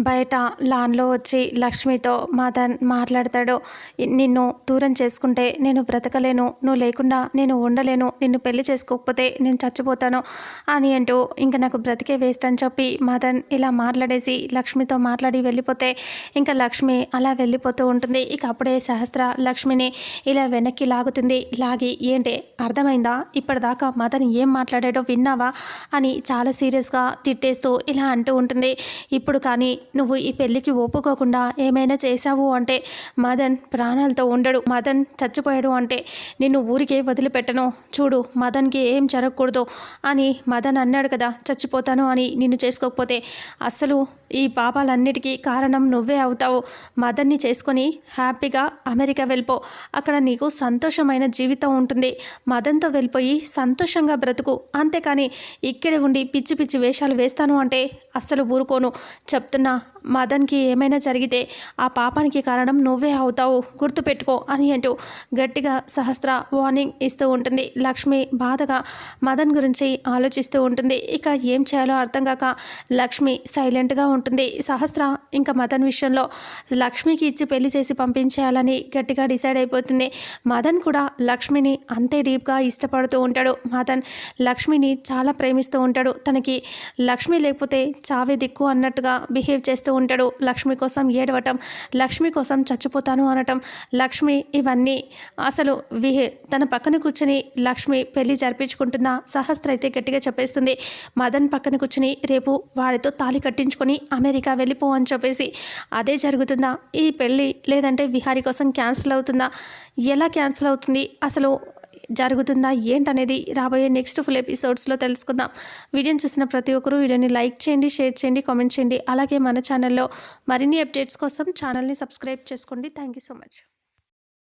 బయట లాన్లో వచ్చి లక్ష్మితో మదన్ మాట్లాడతాడు. నిన్ను దూరం చేసుకుంటే నేను బ్రతకలేను, నువ్వు లేకుండా నేను ఉండలేను, నిన్ను పెళ్లి చేసుకోకపోతే నేను చచ్చిపోతాను అని అంటూ ఇంకా నాకు బ్రతికే వేస్ట్ అని చెప్పి మదన్ ఇలా మాట్లాడేసి లక్ష్మితో మాట్లాడి వెళ్ళిపోతే ఇంకా లక్ష్మి అలా వెళ్ళిపోతూ ఉంటుంది. ఇక అప్పుడే సహస్ర లక్ష్మిని ఇలా వెనక్కి లాగుతుంది. లాగి ఏంటే అర్థమైందా, ఇప్పటిదాకా మదన్ ఏం మాట్లాడాడో విన్నావా అని చాలా సీరియస్గా తిట్టేస్తూ ఇలా అంటూ ఉంటుంది. ఇప్పుడు కానీ నువ్వు ఈ పెళ్ళికి ఒప్పుకోకుండా ఏమైనా చేశావు అంటే మదన్ ప్రాణాలతో ఉండడు, మదన్ చచ్చిపోయాడు అంటే నిన్ను ఊరికే వదిలిపెట్టను. చూడు మదన్కి ఏం జరగకూడదు అని మదన్ అన్నాడు కదా చచ్చిపోతాను అని, నిన్ను చేసుకోకపోతే అస్సలు ఈ పాపాలన్నిటికీ కారణం నువ్వే అవుతావు. మదన్ని చేసుకొని హ్యాపీగా అమెరికా వెళ్ళిపో, అక్కడ నీకు సంతోషమైన జీవితం ఉంటుంది. మదన్తో వెళ్ళిపోయి సంతోషంగా బ్రతుకు, అంతేకాని ఇక్కడే ఉండి పిచ్చి పిచ్చి వేషాలు వేస్తాను అంటే అస్సలు ఊరుకోను. చెప్తున్నా, మదన్కి ఏమైనా జరిగితే ఆ పాపానికి కారణం నువ్వే అవుతావు, గుర్తుపెట్టుకో అని అంటూ గట్టిగా సహస్ర వార్నింగ్ ఇస్తూ ఉంటుంది. లక్ష్మి బాధగా మదన్ గురించి ఆలోచిస్తూ ఉంటుంది. ఇక ఏం చేయాలో అర్థం కాక లక్ష్మి సైలెంట్గా ఉంటుంది. సహస్ర ఇంకా మదన్ విషయంలో లక్ష్మికి ఇచ్చి పెళ్లి చేసి పంపించేయాలని గట్టిగా డిసైడ్ అయిపోతుంది. మదన్ కూడా లక్ష్మిని అంతే డీప్గా ఇష్టపడుతూ ఉంటాడు. మదన్ లక్ష్మిని చాలా ప్రేమిస్తూ ఉంటాడు. తనకి లక్ష్మి లేకపోతే చావే దిక్కు అన్నట్టుగా బిహేవ్ చేస్తూ ఉంటాడు. లక్ష్మి కోసం ఏడవటం, లక్ష్మి కోసం చచ్చిపోతాను అనటం, లక్ష్మి ఇవన్నీ అసలు తన పక్కన కూర్చొని లక్ష్మి పెళ్లి జరిపించుకుంటుందా? సహస్ర అయితే గట్టిగా చెప్పేస్తుంది. మదన్ పక్కన కూర్చుని రేపు వాడితో తాళి కట్టించుకొని అమెరికా వెళ్ళిపో అని చెప్పేసి. అదే జరుగుతుందా ఈ పెళ్ళి, లేదంటే విహారీ కోసం క్యాన్సిల్ అవుతుందా? ఎలా క్యాన్సిల్ అవుతుంది, అసలు జరుగుతుందా ఏంటనేది రాబోయే నెక్స్ట్ ఫుల్ ఎపిసోడ్స్లో తెలుసుకుందాం. వీడియోని చూసిన ప్రతి ఒక్కరూ వీడియోని లైక్ చేయండి, షేర్ చేయండి, కామెంట్ చేయండి. అలాగే మన ఛానల్లో మరిన్ని అప్డేట్స్ కోసం ఛానల్ని సబ్స్క్రైబ్ చేసుకోండి. Thank you so much.